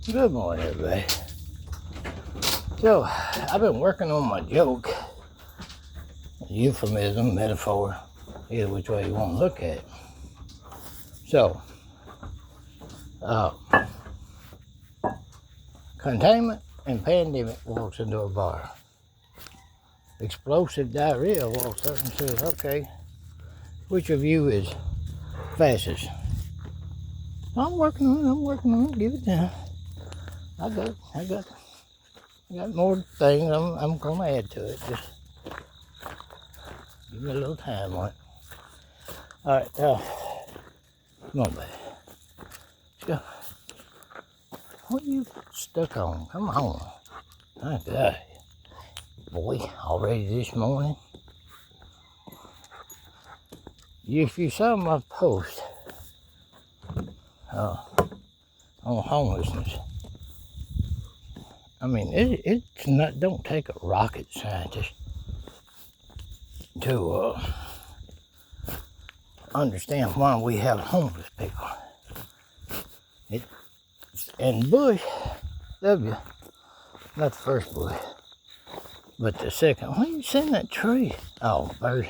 Good morning, everybody. So, I've been working on my joke, euphemism, metaphor, either which way you want to look at it. So, uh, containment and pandemic walks into a bar. Explosive diarrhea walks up and says, okay, which of you is fastest? I'm working on it, give it time. I got more things I'm gonna add to it. Just give me a little time on it. All right, come on, baby. Let's go. What are you stuck on? Come on. My God. Boy, already this morning. If you saw my post on homelessness, I mean, it's not, don't take a rocket scientist to understand why we have homeless people. And Bush W, not the first Bush, but the second. Why you send that tree? Oh, bird.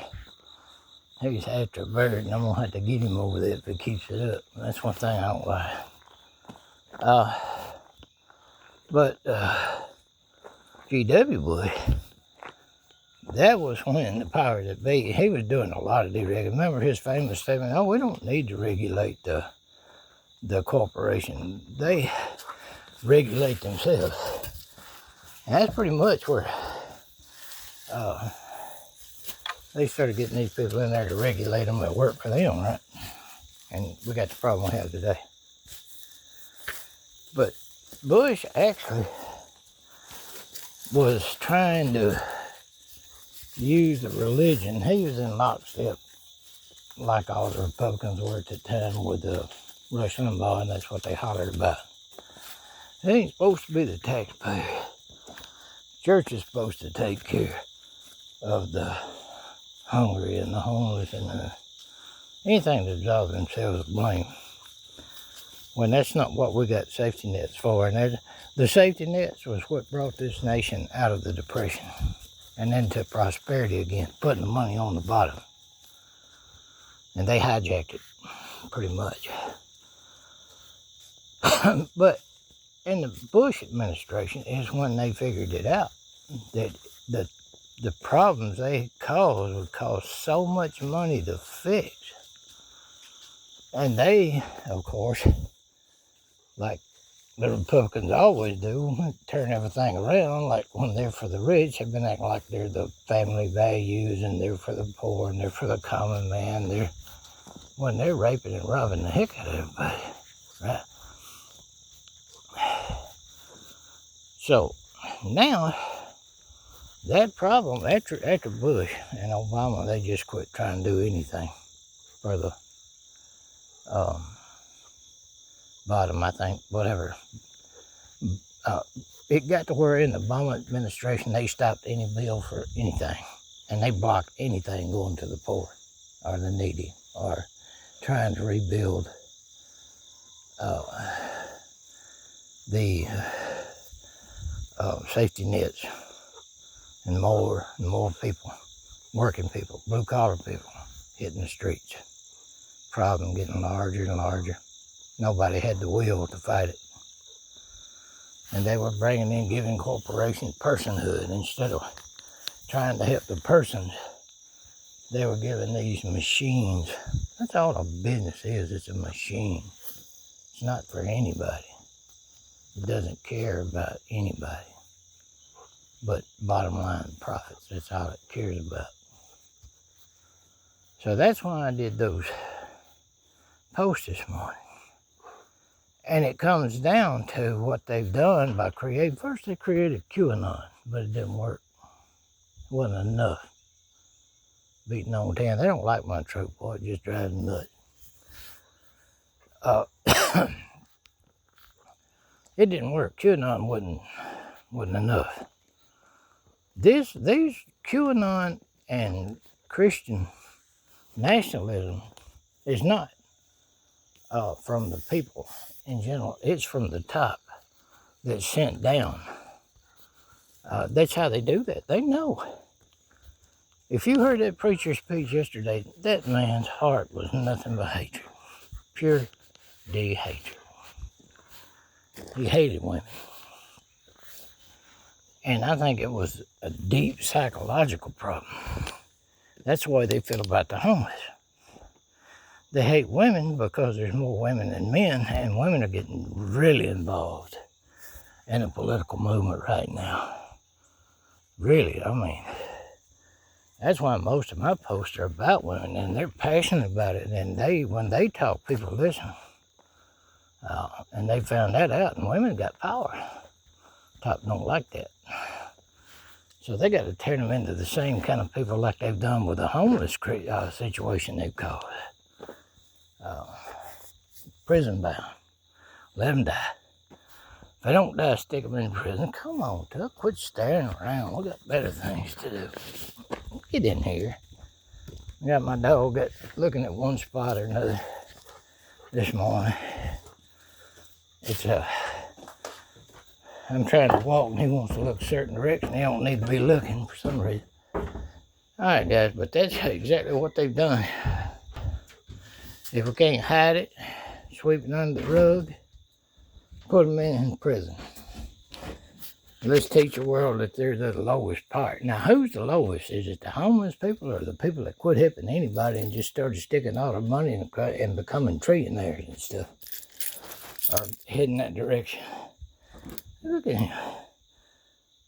He's after a bird, and I'm gonna have to get him over there if he keeps it up. That's one thing I don't like. But GW Bush, that was when the powers that be, he was doing a lot of deregulation. Remember his famous statement, oh, we don't need to regulate the corporation. They regulate themselves. And that's pretty much where they started getting these people in there to regulate them that work for them, right? And we got the problem we have today. But Bush actually was trying to use the religion. He was in lockstep, like all the Republicans were at the time, with Rush Limbaugh, and that's what they hollered about. It ain't supposed to be the taxpayer. Church is supposed to take care of the hungry and the homeless and anything to absolve themselves of blame. When that's not what we got safety nets for. And the safety nets was what brought this nation out of the Depression and into prosperity again, putting the money on the bottom. And they hijacked it, pretty much. But in the Bush administration is when they figured it out, that the problems they caused would cost so much money to fix. And they, of course, like the Republicans always do, turn everything around. Like when they're for the rich, have been acting like they're the family values and they're for the poor and they're for the common man. When they're raping and robbing the heck out of everybody, right? So now that problem, after Bush and Obama, they just quit trying to do anything for the bottom, I think, whatever. It got to where in the Obama administration, they stopped any bill for anything. And they blocked anything going to the poor or the needy or trying to rebuild the safety nets and more people, working people, blue collar people hitting the streets. Problem getting larger and larger. Nobody had the will to fight it. And they were bringing in, giving corporations personhood instead of trying to help the persons. They were giving these machines. That's all a business is. It's a machine. It's not for anybody. It doesn't care about anybody. But bottom line, profits. That's all it cares about. So that's why I did those posts this morning. And it comes down to what they've done by creating. First, they created QAnon, but it didn't work. It wasn't enough. Beating on 10. They don't like my truck, boy. It just drives them nuts. It didn't work. QAnon wasn't enough. These QAnon and Christian nationalism is not from the people in general. It's from the top. that's sent down. That's how they do that. They know. If you heard that preacher's speech yesterday, that man's heart was nothing but hatred. Pure D hatred. He hated women. And I think it was a deep psychological problem. That's the way they feel about the homeless. They hate women because there's more women than men, and women are getting really involved in the political movement right now. Really, I mean, that's why most of my posts are about women, and they're passionate about it. And when they talk, people listen. And they found that out, and women got power. Top don't like that. So they got to turn them into the same kind of people like they've done with the homeless situation they've caused. Prison bound. Let them die. If they don't die, stick them in prison. Come on, Tuck, quit staring around. We got better things to do. Get in here. I got my dog looking at one spot or another this morning. I'm trying to walk and he wants to look a certain direction. He don't need to be looking for some reason. All right, guys, but that's exactly what they've done. If we can't hide it, sweep it under the rug, put them in prison. Let's teach the world that they're the lowest part. Now, who's the lowest? Is it the homeless people or the people that quit helping anybody and just started sticking all their money and becoming trillionaires and stuff? Or heading that direction? Look at him.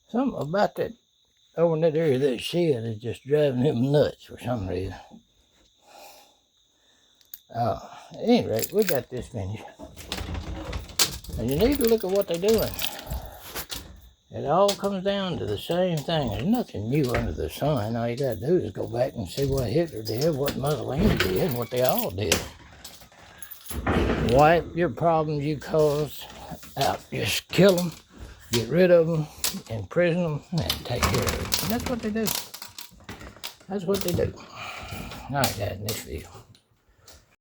Something about that over in that area, that shed is just driving him nuts for some reason. At any rate, we got this finished. And you need to look at what they're doing. It all comes down to the same thing. There's nothing new under the sun. All you got to do is go back and see what Hitler did, what Mussolini did, and what they all did. Wipe your problems you caused out. Just kill them, get rid of them, imprison them, and take care of them. And that's what they do. That's what they do. All right, guys, next video.